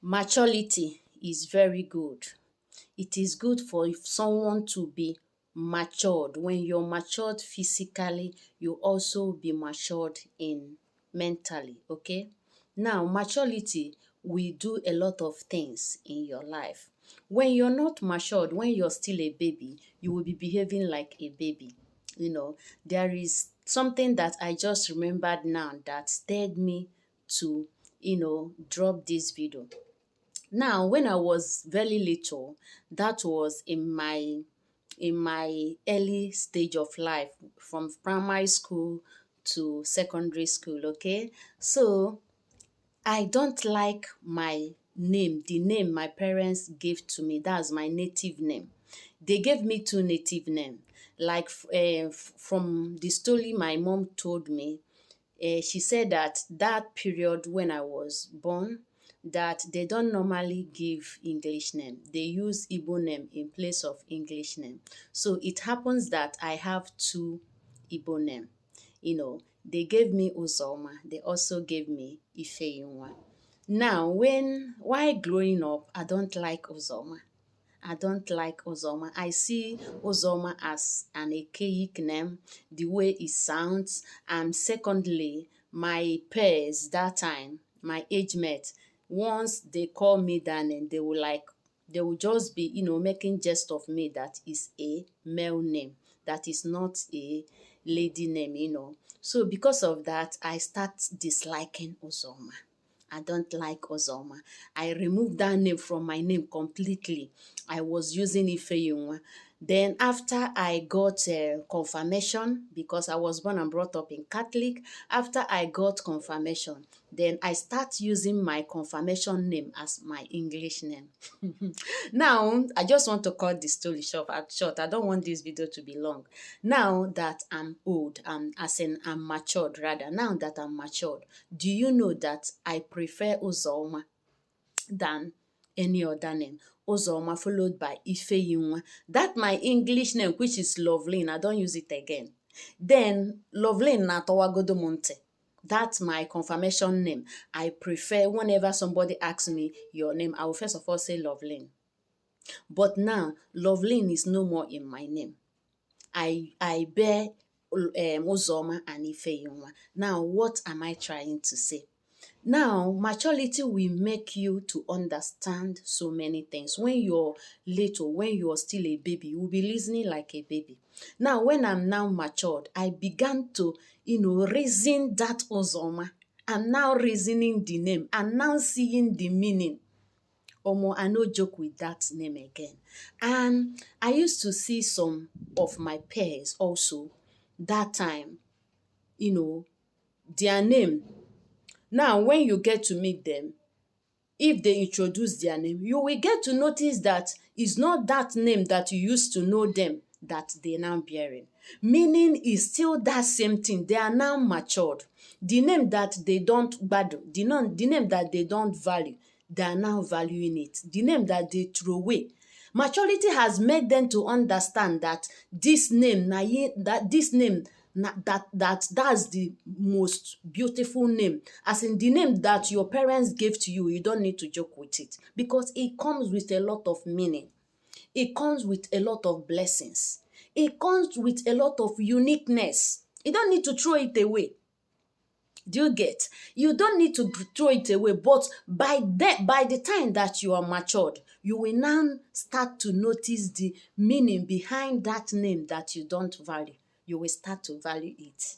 Maturity is very good. It is good for someone to be matured. When you're matured physically, you also be matured in mentally, okay? Now, maturity will do a lot of things in your life. When you're not matured, when you're still a baby, you will be behaving like a baby. There is something that I just remembered now that stirred me to, drop this video. Now, when I was very little, that was in my early stage of life, from primary school to secondary school, okay? So I don't like my name, the name my parents gave to me. That's my native name. They gave me two native names. Like from the story my mom told me, she said that period when I was born, that they don't normally give English name. They use Igbo name in place of English name. So it happens that I have two Igbo name. They gave me Uzoma. They also gave me Ifeyinwa. Now, while growing up, I don't like Uzoma. I don't like Uzoma. I see Uzoma as an archaic name, the way it sounds. And secondly, my peers that time, my age mate, once they call me that name, they will just be, making jest of me that is a male name, that is not a lady name. So because of that, I start disliking Uzoma. I don't like Uzoma. I removed that name from my name completely. I was using Ifeyinwa. Then after I got confirmation, because I was born and brought up in Catholic, after I got confirmation, then I start using my confirmation name as my English name. Now, I just want to cut the story short. I don't want this video to be long. Now that I'm old, as in I'm matured rather, now that I'm matured, do you know that I prefer Uzoma than any other name? Uzoma followed by Ifeyinwa. That my English name, which is Loveline, I don't use it again. Then Loveline na Towagodo Monte. That's my confirmation name. I prefer, whenever somebody asks me your name, I will first of all say Loveline. But now, Loveline is no more in my name. I bear Uzoma and Ifeyinwa. Now, what am I trying to say? Now, maturity will make you to understand so many things. When you're little, when you're still a baby, you will be listening like a baby. Now, when I'm now matured, I began to, reason that Uzoma. I'm now reasoning the name. I'm now seeing the meaning. Omo, I no joke with that name again. And I used to see some of my peers also that time, their name. Now, when you get to meet them, if they introduce their name, you will get to notice that it's not that name that you used to know them that they're now bearing. Meaning is still that same thing. They are now matured. The name that they don't value, the name that they don't value, they are now valuing it. The name that they throw away. Maturity has made them to understand that this name, that's the most beautiful name. As in the name that your parents gave to you, you don't need to joke with it, because it comes with a lot of meaning. It comes with a lot of blessings. It comes with a lot of uniqueness. You don't need to throw it away. Do you get? You don't need to throw it away, but by the time that you are matured, you will now start to notice the meaning behind that name that you don't value. You will start to value it.